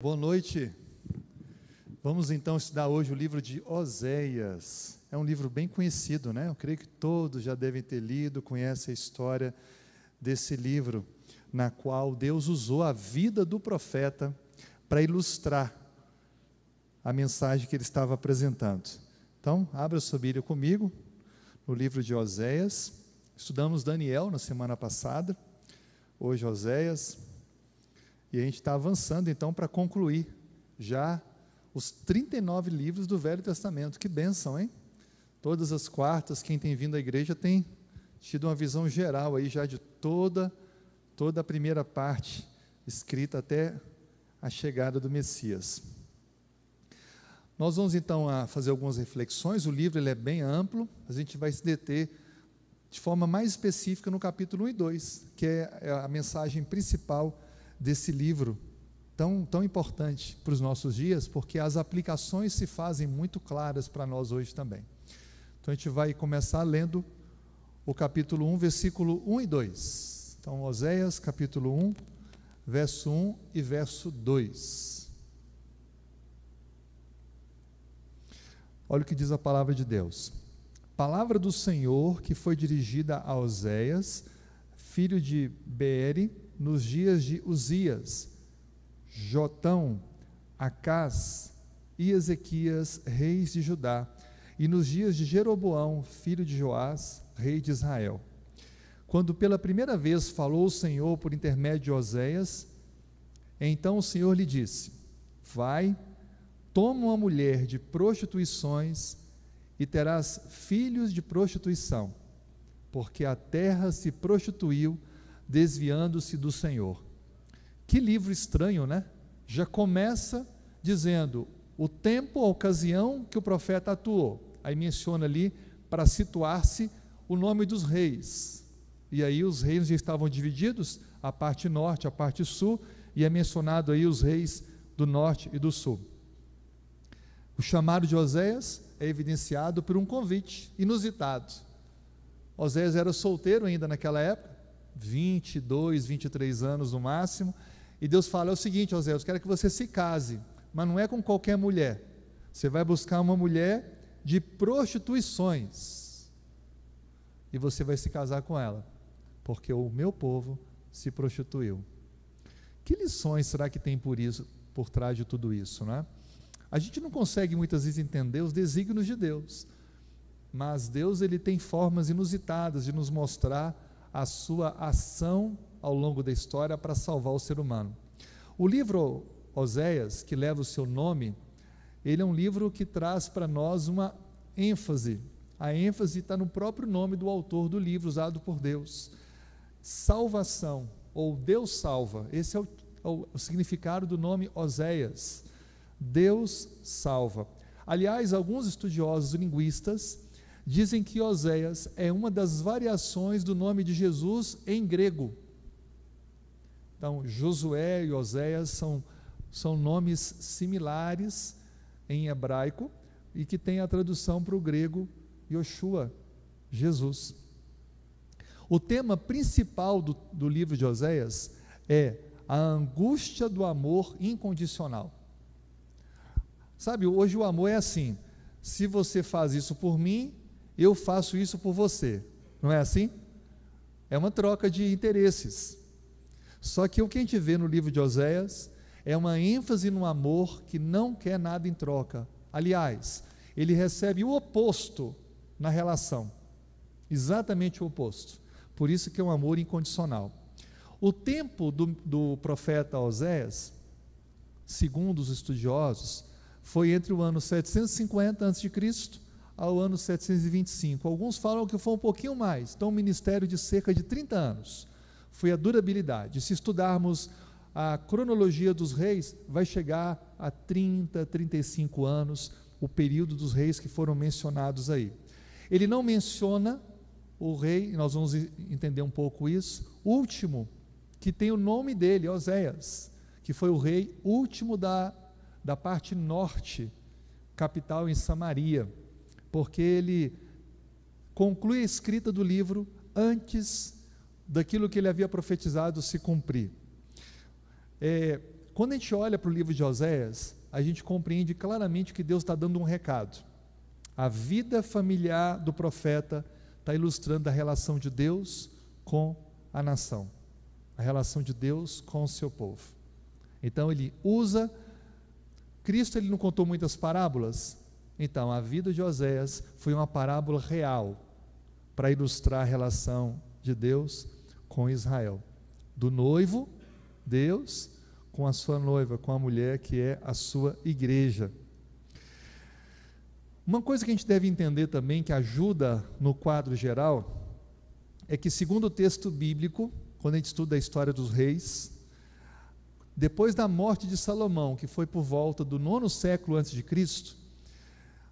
Boa noite. Vamos então estudar hoje o livro de Oséias. É um livro bem conhecido, né? Eu creio que todos já devem ter lido, conhecem a história desse livro, na qual Deus usou a vida do profeta para ilustrar a mensagem que ele estava apresentando. Então, abra sua Bíblia comigo, no livro de Oséias. Estudamos Daniel na semana passada, hoje Oséias. E a gente está avançando então para concluir já os 39 livros do Velho Testamento. Que bênção, hein? Todas as quartas, quem tem vindo à igreja tem tido uma visão geral aí já de toda a primeira parte escrita até a chegada do Messias. Nós vamos então a fazer algumas reflexões. O livro ele é bem amplo, a gente vai se deter de forma mais específica no capítulo 1 e 2, que é a mensagem principal desse livro, tão importante para os nossos dias, porque as aplicações se fazem muito claras para nós hoje também. Então a gente vai começar lendo o capítulo 1, versículo 1 e 2. Então, Oséias, capítulo 1, verso 1 e verso 2. Olha o que diz a palavra de Deus. Palavra do Senhor que foi dirigida a Oséias, filho de Beeri, nos dias de Uzias, Jotão, Acás e Ezequias, reis de Judá, e nos dias de Jeroboão, filho de Joás, rei de Israel. Quando pela primeira vez falou o Senhor por intermédio de Oséias, então o Senhor lhe disse: vai, toma uma mulher de prostituições e terás filhos de prostituição, porque a terra se prostituiu, desviando-se do Senhor. Que livro estranho, né? Já começa dizendo o tempo, a ocasião que o profeta atuou. Aí menciona ali, para situar-se, o nome dos reis. E aí os reinos já estavam divididos, a parte norte, a parte sul, e é mencionado aí os reis do norte e do sul. O chamado de Oséias é evidenciado por um convite inusitado. Oséias era solteiro ainda naquela época, 22, 23 anos no máximo, e Deus fala: é o seguinte, Oséias, eu quero que você se case, mas não é com qualquer mulher, você vai buscar uma mulher de prostituições, e você vai se casar com ela, porque o meu povo se prostituiu. Que lições será que tem por trás de tudo isso, né? A gente não consegue muitas vezes entender os desígnios de Deus, mas Deus ele tem formas inusitadas de nos mostrar a sua ação ao longo da história para salvar o ser humano. O livro Oséias, que leva o seu nome, ele é um livro que traz para nós uma ênfase. A ênfase está no próprio nome do autor do livro, usado por Deus. Salvação, ou Deus salva. Esse é o significado do nome Oséias. Deus salva. Aliás, alguns estudiosos linguistas dizem que Oséias é uma das variações do nome de Jesus em grego. Então, Josué e Oséias são nomes similares em hebraico e que tem a tradução para o grego Yoshua, Jesus. O tema principal do livro de Oséias é a angústia do amor incondicional. Sabe, hoje o amor é assim: se você faz isso por mim, eu faço isso por você, não é assim? É uma troca de interesses. Só que o que a gente vê no livro de Oséias é uma ênfase no amor que não quer nada em troca. Aliás, ele recebe o oposto na relação, exatamente o oposto. Por isso que é um amor incondicional. O tempo do profeta Oséias, segundo os estudiosos, foi entre o ano 750 a.C., ao ano 725, alguns falam que foi um pouquinho mais, então um ministério de cerca de 30 anos, foi a durabilidade. Se estudarmos a cronologia dos reis, vai chegar a 30, 35 anos, o período dos reis que foram mencionados aí. Ele não menciona o rei, nós vamos entender um pouco isso, último, que tem o nome dele, Oséias, que foi o rei último da parte norte, capital em Samaria, porque ele conclui a escrita do livro antes daquilo que ele havia profetizado se cumprir. Quando a gente olha para o livro de Oséias, a gente compreende claramente que Deus está dando um recado. A vida familiar do profeta está ilustrando a relação de Deus com a nação, a relação de Deus com o seu povo. Então ele usa, Cristo ele não contou muitas parábolas, então a vida de Oséias foi uma parábola real, para ilustrar a relação de Deus com Israel, do noivo, Deus, com a sua noiva, com a mulher que é a sua igreja. Uma coisa que a gente deve entender também, que ajuda no quadro geral, é que segundo o texto bíblico, quando a gente estuda a história dos reis, depois da morte de Salomão, que foi por volta do 9º século antes de Cristo,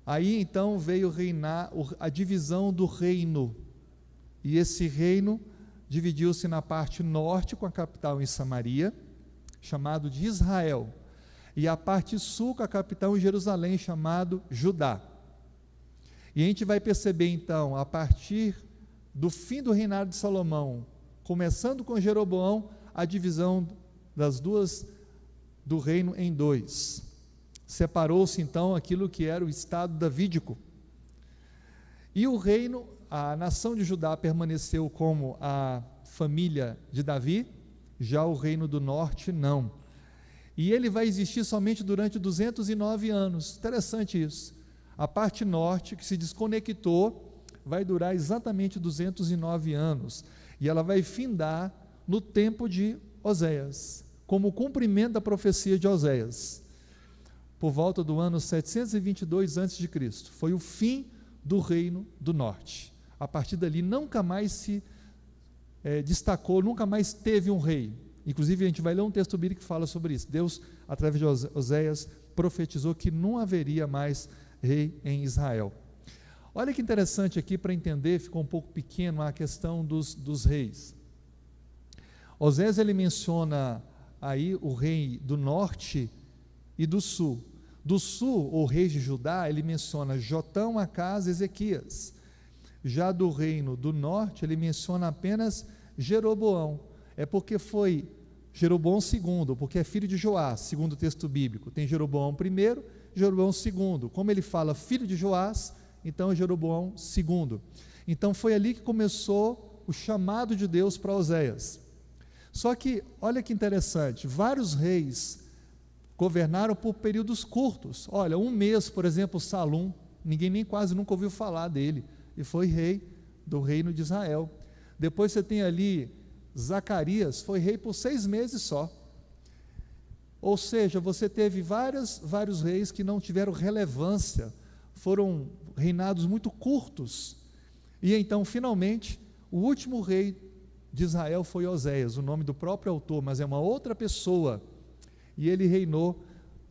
aí então veio reinar a divisão do reino, e esse reino dividiu-se na parte norte, com a capital em Samaria, chamado de Israel, e a parte sul, com a capital em Jerusalém, chamado Judá. E a gente vai perceber então, a partir do fim do reinado de Salomão, começando com Jeroboão, a divisão das duas do reino em dois. Separou-se então aquilo que era o estado davídico. E o reino, a nação de Judá permaneceu como a família de Davi, já o reino do norte não. E ele vai existir somente durante 209 anos. Interessante isso. A parte norte, que se desconectou, vai durar exatamente 209 anos. E ela vai findar no tempo de Oséias, como cumprimento da profecia de Oséias, por volta do ano 722 a.C. Foi o fim do reino do norte. A partir dali nunca mais se destacou, nunca mais teve um rei. Inclusive a gente vai ler um texto bíblico que fala sobre isso. Deus, através de Oséias, profetizou que não haveria mais rei em Israel. Olha que interessante aqui para entender, ficou um pouco pequeno a questão dos reis. Oséias ele menciona aí o rei do norte e do sul. Do sul, o rei de Judá, ele menciona Jotão, Acás, Ezequias. Já do reino do norte, ele menciona apenas Jeroboão. É porque foi Jeroboão II, porque é filho de Joás, segundo o texto bíblico. Tem Jeroboão I, Jeroboão II. Como ele fala filho de Joás, então é Jeroboão II. Então foi ali que começou o chamado de Deus para Oséias. Só que, olha que interessante, vários reis governaram por períodos curtos. Olha, um mês, por exemplo, Salum, ninguém nem quase nunca ouviu falar dele, e foi rei do reino de Israel. Depois você tem ali Zacarias, foi rei por 6 meses só. Ou seja, você teve vários reis que não tiveram relevância, foram reinados muito curtos. E então, finalmente, o último rei de Israel foi Oséias, o nome do próprio autor, mas é uma outra pessoa. E ele reinou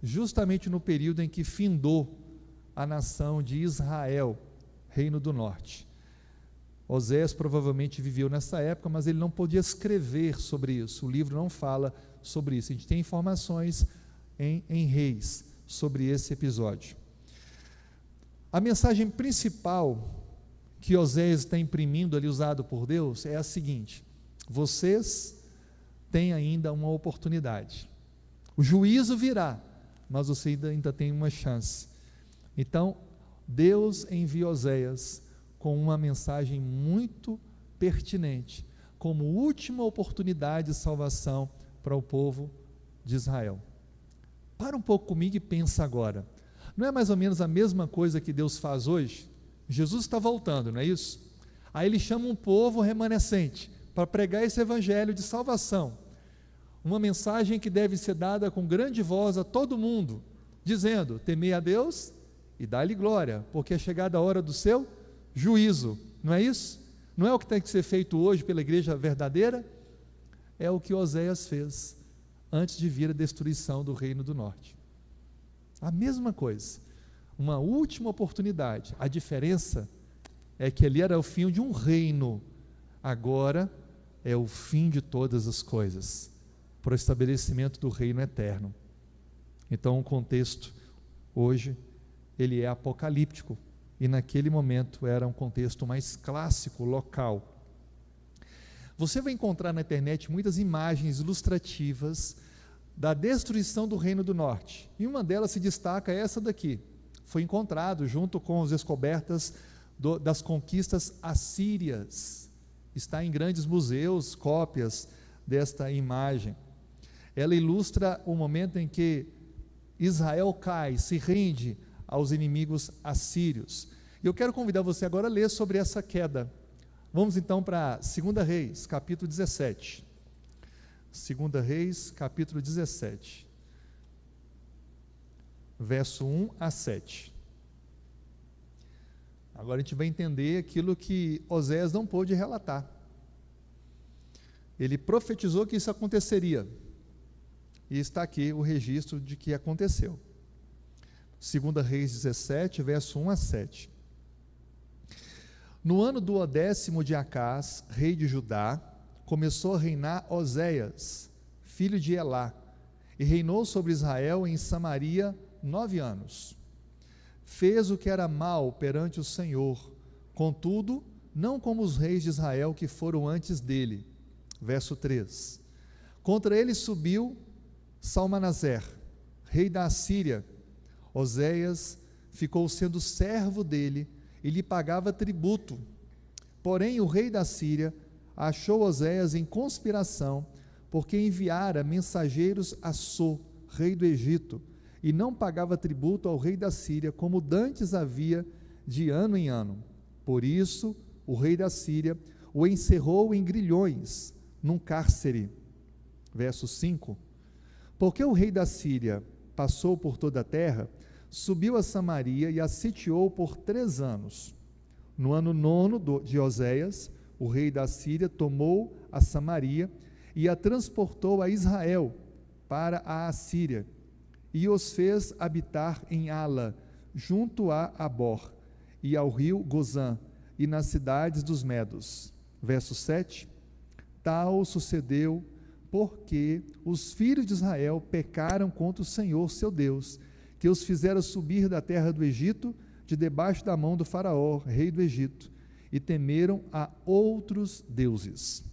justamente no período em que findou a nação de Israel, reino do norte. Oséias provavelmente viveu nessa época, mas ele não podia escrever sobre isso, o livro não fala sobre isso. A gente tem informações em Reis sobre esse episódio. A mensagem principal que Oséias está imprimindo ali, usado por Deus, é a seguinte: vocês têm ainda uma oportunidade. O juízo virá, mas você ainda tem uma chance. Então, Deus envia Oséias com uma mensagem muito pertinente, como última oportunidade de salvação para o povo de Israel. Para um pouco comigo e pensa agora. Não é mais ou menos a mesma coisa que Deus faz hoje? Jesus está voltando, não é isso? Aí ele chama um povo remanescente para pregar esse evangelho de salvação, uma mensagem que deve ser dada com grande voz a todo mundo, dizendo: temei a Deus e dá-lhe glória, porque é chegada a hora do seu juízo, não é isso? Não é o que tem que ser feito hoje pela igreja verdadeira? É o que Oséias fez antes de vir a destruição do reino do norte. A mesma coisa, uma última oportunidade. A diferença é que ali era o fim de um reino, agora é o fim de todas as coisas, para o estabelecimento do reino eterno. Então o contexto hoje ele é apocalíptico, e naquele momento era um contexto mais clássico, local. Você vai encontrar na internet muitas imagens ilustrativas da destruição do Reino do Norte. E uma delas se destaca essa daqui. Foi encontrado junto com as descobertas das conquistas assírias. Está em grandes museus, cópias desta imagem. Ela ilustra o momento em que Israel cai, se rende aos inimigos assírios. E eu quero convidar você agora a ler sobre essa queda. Vamos então para 2 Reis, capítulo 17. 2 Reis, capítulo 17, verso 1 a 7. Agora a gente vai entender aquilo que Oséias não pôde relatar. Ele profetizou que isso aconteceria, e está aqui o registro de que aconteceu. 2 Reis 17, verso 1 a 7. No ano do 10º de Acás, rei de Judá, começou a reinar Oséias, filho de Elá, e reinou sobre Israel em Samaria 9 anos. Fez o que era mal perante o Senhor, contudo, não como os reis de Israel que foram antes dele. Verso 3. Contra ele subiu Salmanaser, rei da Assíria. Oséias ficou sendo servo dele e lhe pagava tributo. Porém, o rei da Síria achou Oséias em conspiração, porque enviara mensageiros a So, rei do Egito, e não pagava tributo ao rei da Síria, como dantes havia de ano em ano. Por isso, o rei da Síria o encerrou em grilhões, num cárcere. Verso 5. Porque o rei da Síria passou por toda a terra, subiu a Samaria e a sitiou por 3 anos. No ano 9 de Oséias, o rei da Síria tomou a Samaria e a transportou a Israel para a Assíria, e os fez habitar em Ala, junto a Abor, e ao rio Gozã, e nas cidades dos Medos. Verso 7. Tal sucedeu porque os filhos de Israel pecaram contra o Senhor seu Deus, que os fizera subir da terra do Egito, de debaixo da mão do faraó, rei do Egito, e temeram a outros deuses.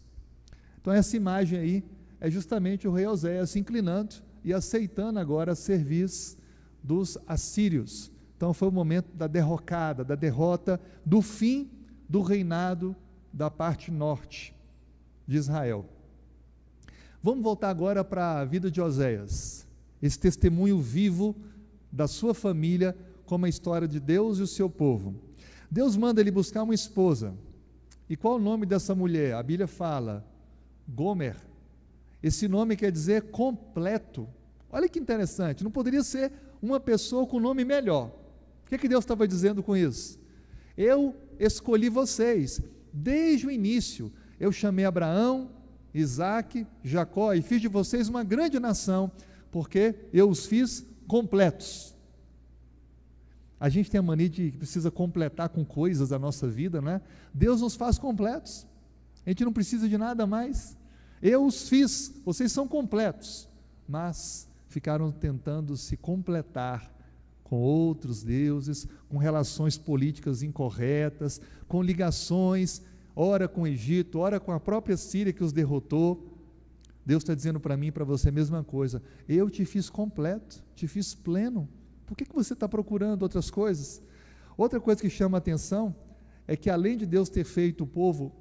Então essa imagem aí é justamente o rei Oséias se inclinando e aceitando agora serviço dos assírios. Então foi o momento da derrocada, da derrota, do fim do reinado da parte norte de Israel. Vamos voltar agora para a vida de Oséias, esse testemunho vivo da sua família, como a história de Deus e o seu povo. Deus manda ele buscar uma esposa. E qual o nome dessa mulher? A Bíblia fala, Gomer. Esse nome quer dizer completo. Olha que interessante, não poderia ser uma pessoa com nome melhor. O que Deus estava dizendo com isso? Eu escolhi vocês, desde o início, eu chamei Abraão, Isaque, Jacó, e fiz de vocês uma grande nação, porque eu os fiz completos. A gente tem a mania de que precisa completar com coisas a nossa vida, né? Deus nos faz completos, a gente não precisa de nada mais. Eu os fiz, vocês são completos, mas ficaram tentando se completar com outros deuses, com relações políticas incorretas, com ligações, ora com o Egito, ora com a própria Síria que os derrotou. Deus está dizendo para mim e para você a mesma coisa. Eu te fiz completo, te fiz pleno. Por que você está procurando outras coisas? Outra coisa que chama a atenção é que, além de Deus ter feito o povo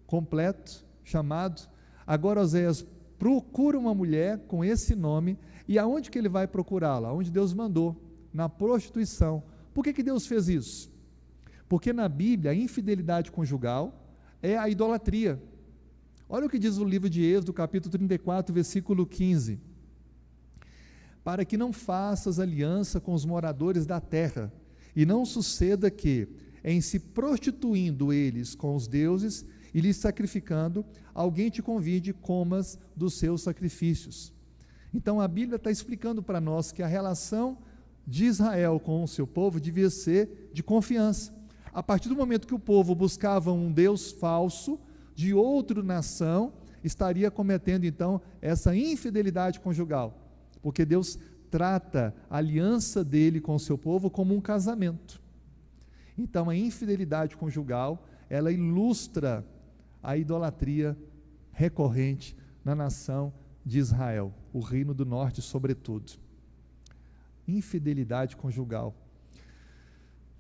completo, chamado, agora Oséias procura uma mulher com esse nome. E aonde que ele vai procurá-la? Onde Deus mandou, na prostituição. Por que Deus fez isso? Porque na Bíblia a infidelidade conjugal é a idolatria. Olha o que diz o livro de Êxodo, capítulo 34, versículo 15. Para que não faças aliança com os moradores da terra, e não suceda que, em se prostituindo eles com os deuses e lhes sacrificando, alguém te convide e comas dos seus sacrifícios. Então a Bíblia está explicando para nós que a relação de Israel com o seu povo devia ser de confiança. A partir do momento que o povo buscava um Deus falso, de outra nação, estaria cometendo então essa infidelidade conjugal, porque Deus trata a aliança dele com o seu povo como um casamento. Então a infidelidade conjugal, ela ilustra a idolatria recorrente na nação de Israel, o reino do norte sobretudo. Infidelidade conjugal.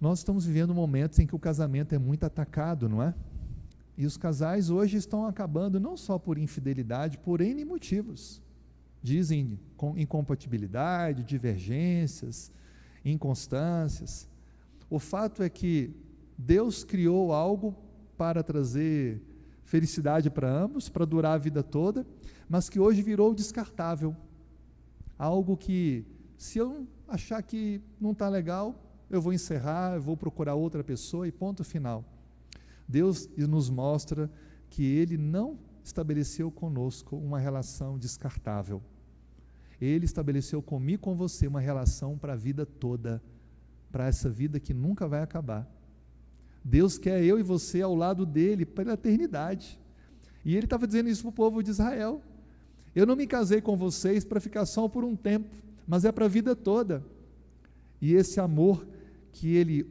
Nós estamos vivendo momentos em que o casamento é muito atacado, não é? E os casais hoje estão acabando não só por infidelidade, por N motivos. Dizem incompatibilidade, divergências, inconstâncias. O fato é que Deus criou algo para trazer felicidade para ambos, para durar a vida toda, mas que hoje virou descartável. Algo que, se eu achar que não está legal, eu vou encerrar, eu vou procurar outra pessoa e ponto final. Deus nos mostra que Ele não estabeleceu conosco uma relação descartável. Ele estabeleceu comigo e com você uma relação para a vida toda, para essa vida que nunca vai acabar. Deus quer eu e você ao lado dele pela eternidade. E ele estava dizendo isso para o povo de Israel. Eu não me casei com vocês para ficar só por um tempo, mas é para a vida toda. E esse amor que ele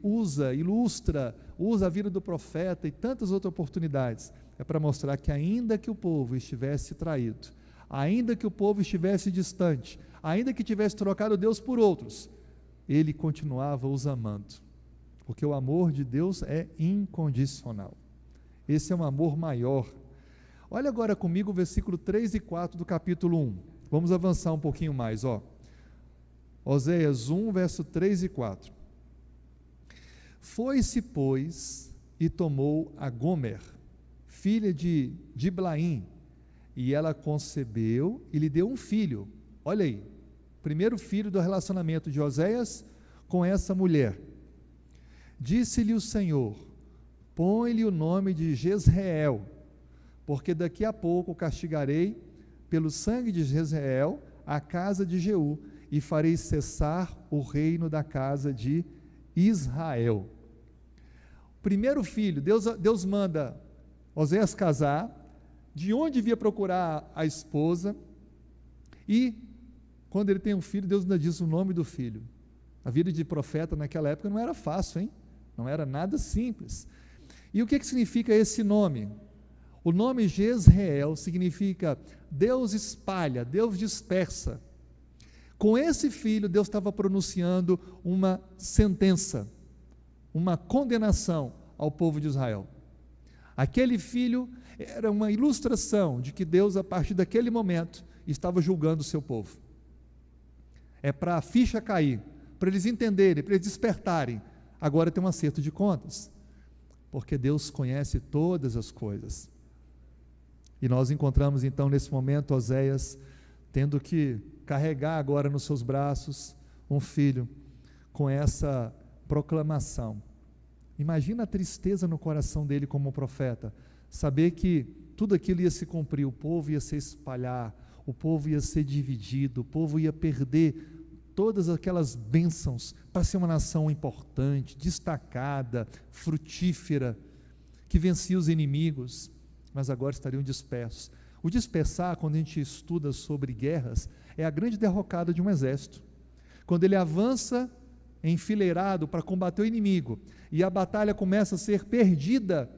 ilustra a vida do profeta e tantas outras oportunidades, é para mostrar que ainda que o povo estivesse traído, ainda que o povo estivesse distante, ainda que tivesse trocado Deus por outros, ele continuava os amando, porque o amor de Deus é incondicional. Esse é um amor maior. Olha agora comigo o versículo 3 e 4 do capítulo 1. Vamos avançar um pouquinho mais, Oséias 1, verso 3 e 4. Foi-se, pois, e tomou a Gomer, filha de Diblaim, e ela concebeu e lhe deu um filho. Olha aí, primeiro filho do relacionamento de Oséias com essa mulher. Disse-lhe o Senhor: põe-lhe o nome de Jezreel, porque daqui a pouco castigarei pelo sangue de Jezreel a casa de Jeú, e farei cessar o reino da casa de Israel. Primeiro filho, Deus manda Oséias casar, de onde devia procurar a esposa, e quando ele tem um filho, Deus ainda diz o nome do filho. A vida de profeta naquela época não era fácil, hein? Não era nada simples. E o que significa esse nome? O nome Jezreel significa Deus espalha, Deus dispersa. Com esse filho, Deus estava pronunciando uma sentença, uma condenação ao povo de Israel. Aquele filho era uma ilustração de que Deus, a partir daquele momento, estava julgando o seu povo. É para a ficha cair, para eles entenderem, para eles despertarem. Agora tem um acerto de contas, porque Deus conhece todas as coisas. E nós encontramos então nesse momento Oséias tendo que carregar agora nos seus braços um filho com essa proclamação. Imagina a tristeza no coração dele como profeta, saber que tudo aquilo ia se cumprir, o povo ia se espalhar, o povo ia ser dividido, o povo ia perder todas aquelas bênçãos para ser uma nação importante, destacada, frutífera, que vencia os inimigos, mas agora estariam dispersos. O dispersar, quando a gente estuda sobre guerras, é a grande derrocada de um exército. Quando ele avança enfileirado para combater o inimigo, e a batalha começa a ser perdida,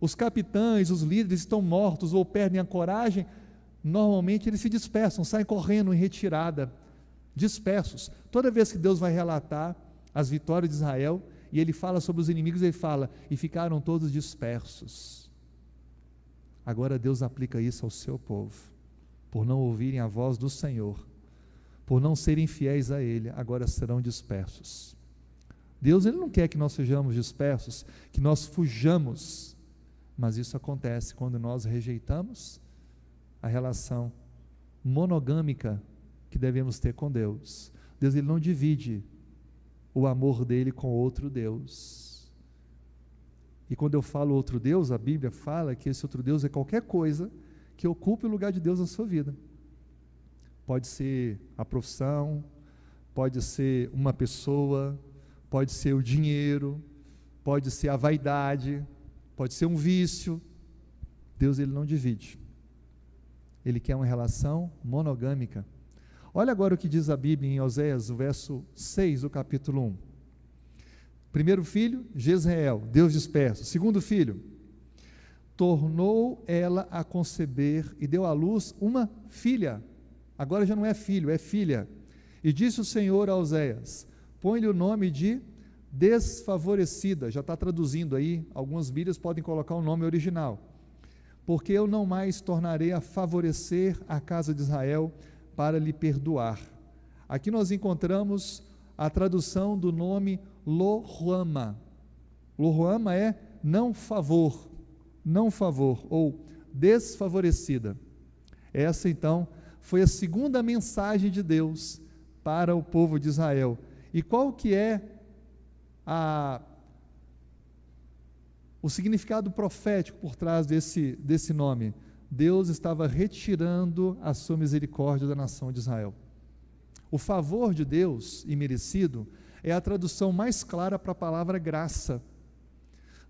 os capitães, os líderes estão mortos ou perdem a coragem, normalmente eles se dispersam, saem correndo em retirada, dispersos. Toda vez que Deus vai relatar as vitórias de Israel, e ele fala sobre os inimigos, ele fala, e ficaram todos dispersos. Agora Deus aplica isso ao seu povo, por não ouvirem a voz do Senhor, por não serem fiéis a Ele, agora serão dispersos. Deus, Ele não quer que nós sejamos dispersos, que nós fujamos, mas isso acontece quando nós rejeitamos a relação monogâmica que devemos ter com Deus. Deus, Ele não divide o amor dele com outro Deus. E quando eu falo outro Deus, a Bíblia fala que esse outro Deus é qualquer coisa que ocupe o lugar de Deus na sua vida. Pode ser a profissão, pode ser uma pessoa, pode ser o dinheiro, pode ser a vaidade, pode ser um vício. Deus, Ele não divide. Ele quer uma relação monogâmica. Olha agora o que diz a Bíblia em Oséias, o verso 6 do capítulo 1. Primeiro filho, Jezreel, Deus disperso. Segundo filho, tornou ela a conceber e deu à luz uma filha. agora já não é filho, é filha. E disse o Senhor a Oséias: põe-lhe o nome de desfavorecida. Já está traduzindo aí, algumas Bíblias podem colocar o nome original. Porque eu não mais tornarei a favorecer a casa de Israel para lhe perdoar. Aqui nós encontramos a tradução do nome Lo-Ruama. Lo-Ruama é não favor, ou desfavorecida. Essa então foi a segunda mensagem de Deus para o povo de Israel. E qual que é o significado profético por trás desse nome? Deus estava retirando a sua misericórdia da nação de Israel. O favor de Deus, imerecido, é a tradução mais clara para a palavra graça.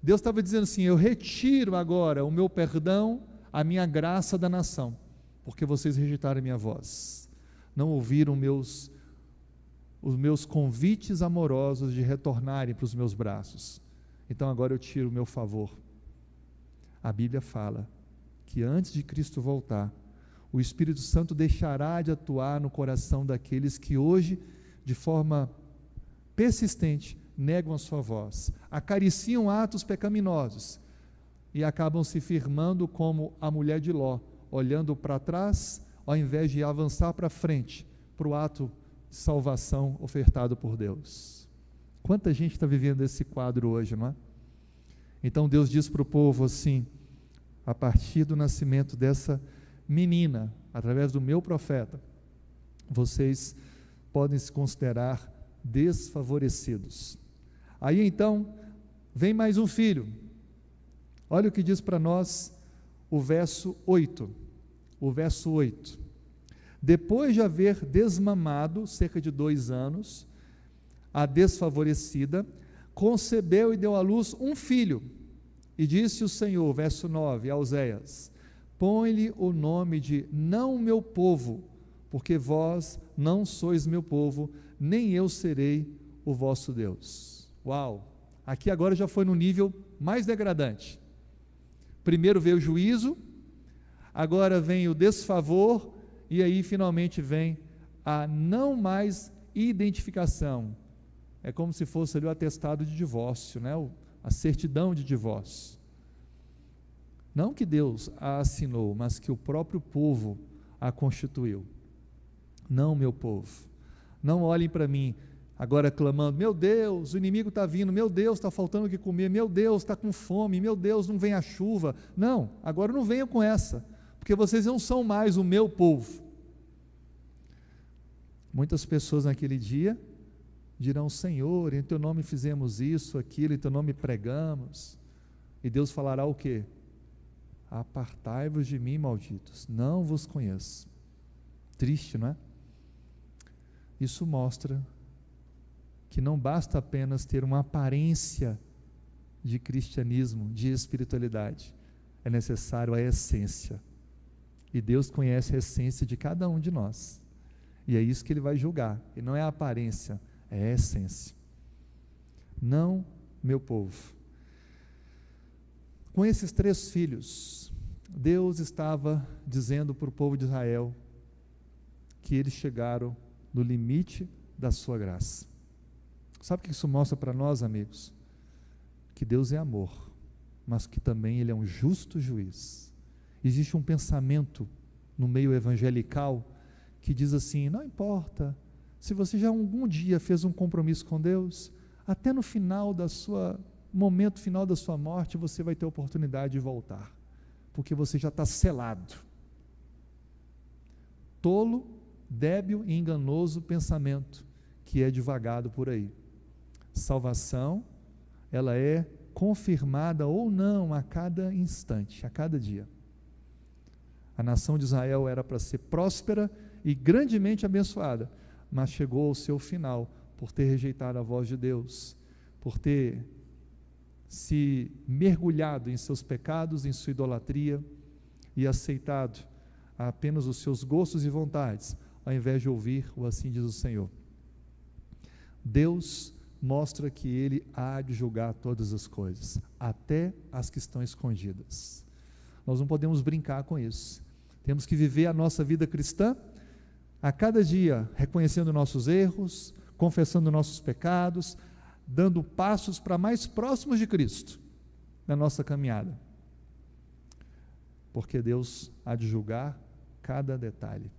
Deus estava dizendo assim: eu retiro agora o meu perdão, a minha graça da nação, porque vocês rejeitaram a minha voz, não ouviram os meus convites amorosos de retornarem para os meus braços. Então agora eu tiro o meu favor. A Bíblia fala que antes de Cristo voltar, o Espírito Santo deixará de atuar no coração daqueles que hoje, de forma persistente, negam a sua voz, acariciam atos pecaminosos e acabam se firmando como a mulher de Ló, olhando para trás, ao invés de avançar para frente, para o ato de salvação ofertado por Deus. Quanta gente está vivendo esse quadro hoje, não é? Então Deus diz para o povo assim: a partir do nascimento dessa menina, através do meu profeta, vocês podem se considerar desfavorecidos. Aí então vem mais um filho. Olha o que diz para nós o verso 8. O verso 8: depois de haver desmamado cerca de 2 anos, a desfavorecida concebeu e deu à luz um filho, e disse o Senhor, verso 9, a Oséias: põe-lhe o nome de não meu povo, porque vós não sois meu povo, nem eu serei o vosso Deus. Uau! Aqui agora já foi no nível mais degradante. Primeiro veio o juízo, agora vem o desfavor, e aí finalmente vem a não mais identificação. É como se fosse ali o atestado de divórcio, né? A certidão de divórcio. Não que Deus a assinou, mas que o próprio povo a constituiu. Não, meu povo, não olhem para mim agora clamando: meu Deus, o inimigo está vindo, meu Deus, está faltando o que comer, meu Deus, está com fome, meu Deus, não vem a chuva. Não, agora não venham com essa, porque vocês não são mais o meu povo. Muitas pessoas naquele dia dirão: Senhor, em teu nome fizemos isso, aquilo, em teu nome pregamos. E Deus falará o quê? Apartai-vos de mim, malditos, não vos conheço. Triste, não é? Isso mostra que não basta apenas ter uma aparência de cristianismo, de espiritualidade, é necessário a essência, e Deus conhece a essência de cada um de nós, e é isso que Ele vai julgar, e não é a aparência, é a essência. Não, meu povo. Com esses 3 filhos, Deus estava dizendo para o povo de Israel que eles chegaram no limite da sua graça. Sabe o que isso mostra para nós, amigos? Que Deus é amor, mas que também Ele é um justo juiz. Existe um pensamento no meio evangelical que diz assim: não importa se você já algum dia fez um compromisso com Deus, até no momento final da sua morte, você vai ter a oportunidade de voltar, porque você já está selado. Tolo, débil e enganoso pensamento que é divagado por aí. Salvação, ela é confirmada ou não a cada instante, a cada dia. A nação de Israel era para ser próspera e grandemente abençoada, mas chegou ao seu final por ter rejeitado a voz de Deus, por ter se mergulhado em seus pecados, em sua idolatria e aceitado apenas os seus gostos e vontades, ao invés de ouvir o assim diz o Senhor. Deus mostra que Ele há de julgar todas as coisas, até as que estão escondidas. Nós não podemos brincar com isso. Temos que viver a nossa vida cristã a cada dia reconhecendo nossos erros, confessando nossos pecados, dando passos para mais próximos de Cristo na nossa caminhada. Porque Deus há de julgar cada detalhe,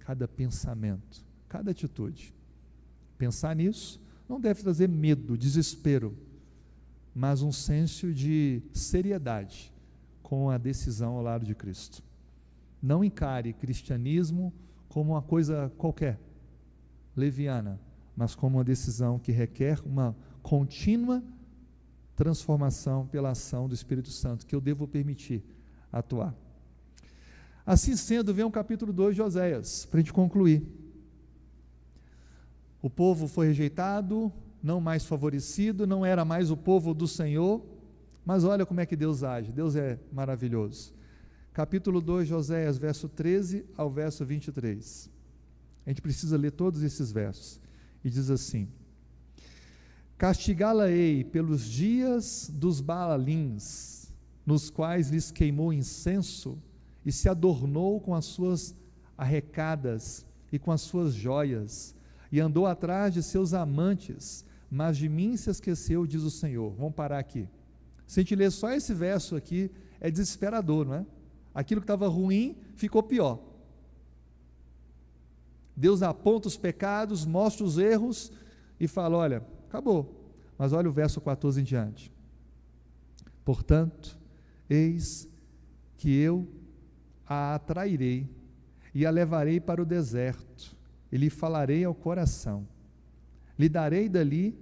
cada pensamento, cada atitude. Pensar nisso não deve trazer medo, desespero, mas um senso de seriedade com a decisão ao lado de Cristo. Não encare cristianismo como uma coisa qualquer, leviana, mas como uma decisão que requer uma contínua transformação pela ação do Espírito Santo, que eu devo permitir atuar. Assim sendo, vem o capítulo 2 de Oséias, para a gente concluir. O povo foi rejeitado, não mais favorecido, não era mais o povo do Senhor, mas olha como é que Deus age, Deus é maravilhoso. Capítulo 2 de Oséias, verso 13 ao verso 23. A gente precisa ler todos esses versos. E diz assim: castigá-la-ei pelos dias dos Baalins, nos quais lhes queimou incenso, e se adornou com as suas arrecadas e com as suas joias, e andou atrás de seus amantes, mas de mim se esqueceu, diz o Senhor. Vamos parar aqui. Se a gente ler só esse verso aqui, é desesperador, não é? Aquilo que estava ruim ficou pior. Deus aponta os pecados, mostra os erros e fala: olha, acabou. Mas olha o verso 14 em diante. Portanto, eis que eu a atrairei e a levarei para o deserto, e lhe falarei ao coração, lhe darei dali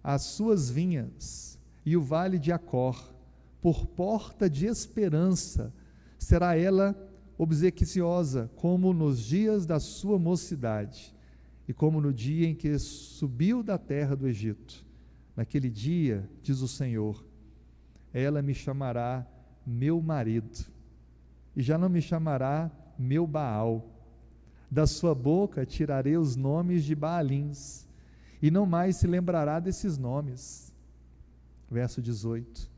as suas vinhas e o vale de Acor, por porta de esperança, será ela obsequiosa, como nos dias da sua mocidade, e como no dia em que subiu da terra do Egito. Naquele dia, diz o Senhor, ela me chamará meu marido, e já não me chamará meu Baal. Da sua boca tirarei os nomes de Baalins, e não mais se lembrará desses nomes. Verso 18: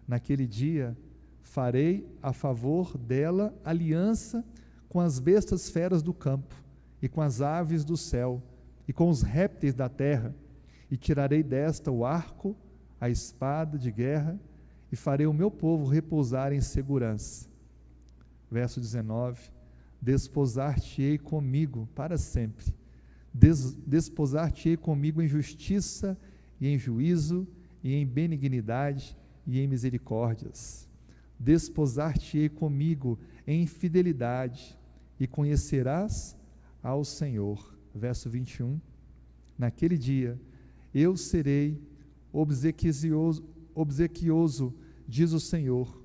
naquele dia farei a favor dela aliança com as bestas feras do campo, e com as aves do céu, e com os répteis da terra, e tirarei desta o arco, a espada de guerra, e farei o meu povo repousar em segurança. Verso 19: desposar-te-ei comigo para sempre, desposar-te-ei comigo em justiça e em juízo, e em benignidade e em misericórdias. Desposar-te-ei comigo em fidelidade, e conhecerás ao Senhor. Verso 21, naquele dia eu serei obsequioso, diz o Senhor,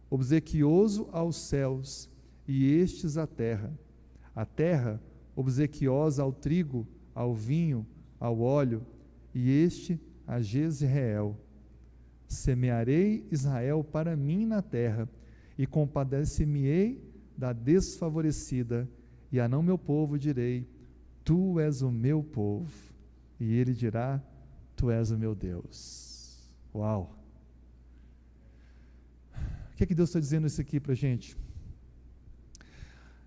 obsequioso aos céus, e estes à terra. A terra obsequiosa ao trigo, ao vinho, ao óleo, e este a Jezreel. Semearei Israel para mim na terra, e compadecer-me-ei da desfavorecida, e a não meu povo direi, tu és o meu povo, e ele dirá, tu és o meu Deus. Uau! O que é que Deus está dizendo isso aqui para a gente?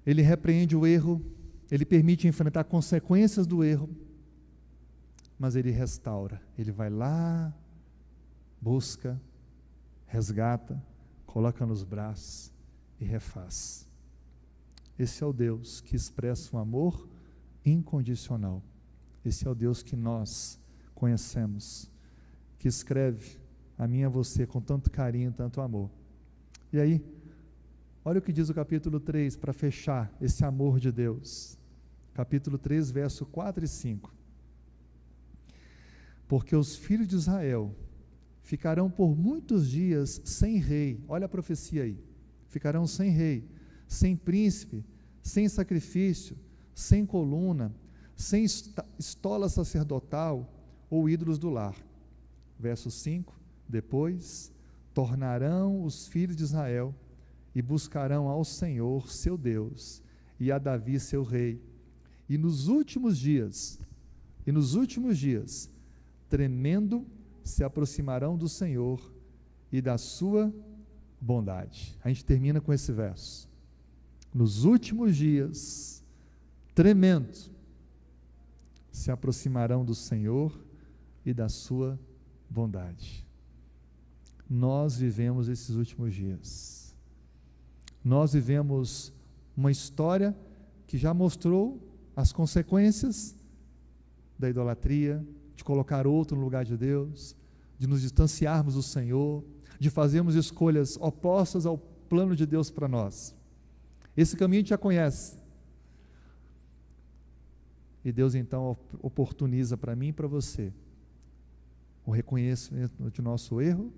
Ele repreende o erro, ele permite enfrentar consequências do erro, mas ele restaura, ele vai lá, busca, resgata, coloca nos braços e refaz. Esse é o Deus que expressa um amor incondicional. Esse é o Deus que nós conhecemos, que escreve a mim e a você com tanto carinho, tanto amor. E aí, olha o que diz o capítulo 3, para fechar esse amor de Deus. Capítulo 3, verso 4 e 5. Porque os filhos de Israel ficarão por muitos dias sem rei. Olha a profecia aí. Ficarão sem rei, sem príncipe, sem sacrifício, sem coluna, sem estola sacerdotal ou ídolos do lar. Verso 5. Depois tornarão os filhos de Israel e buscarão ao Senhor seu Deus e a Davi seu rei. E nos últimos dias, tremendo, se aproximarão do Senhor e da sua bondade. A gente termina com esse verso. Nos últimos dias, tremendo, se aproximarão do Senhor e da sua bondade. Nós vivemos esses últimos dias. Nós vivemos uma história que já mostrou as consequências da idolatria, de colocar outro no lugar de Deus, de nos distanciarmos do Senhor, de fazermos escolhas opostas ao plano de Deus para nós. Esse caminho a gente já conhece. E Deus então oportuniza para mim e para você o reconhecimento de nosso erro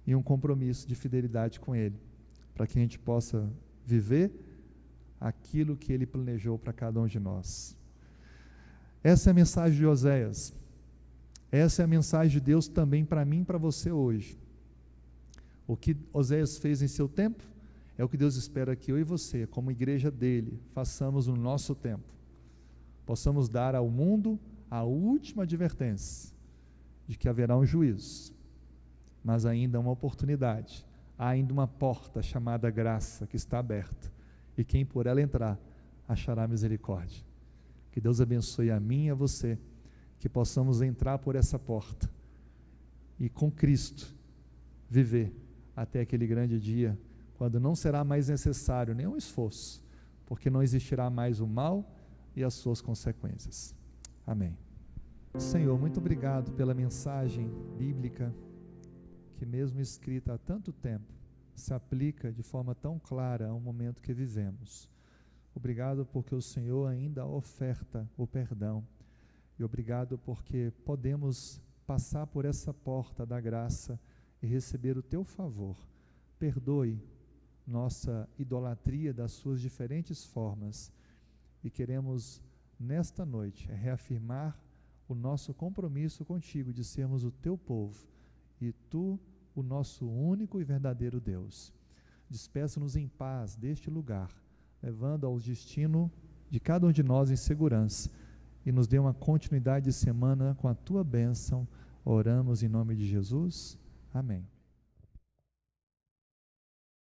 e um compromisso de fidelidade com Ele, para que a gente possa viver aquilo que Ele planejou para cada um de nós. Essa é a mensagem de Oséias. Essa é a mensagem de Deus também para mim e para você hoje. O que Oséias fez em seu tempo é o que Deus espera que eu e você, como igreja dele, façamos no nosso tempo. Possamos dar ao mundo a última advertência de que haverá um juízo, mas ainda uma oportunidade, há ainda uma porta chamada graça que está aberta, e quem por ela entrar achará misericórdia. Que Deus abençoe a mim e a você, que possamos entrar por essa porta e com Cristo viver até aquele grande dia, quando não será mais necessário nenhum esforço, porque não existirá mais o mal e as suas consequências. Amém. Senhor, muito obrigado pela mensagem bíblica, que mesmo escrita há tanto tempo, se aplica de forma tão clara ao momento que vivemos. Obrigado porque o Senhor ainda oferta o perdão, e obrigado porque podemos passar por essa porta da graça e receber o teu favor. Perdoe nossa idolatria das suas diferentes formas, e queremos nesta noite reafirmar o nosso compromisso contigo de sermos o teu povo, e tu o nosso único e verdadeiro Deus. Despeça-nos em paz deste lugar, levando ao destino de cada um de nós em segurança, e nos dê uma continuidade de semana com a tua bênção. Oramos em nome de Jesus. Amém.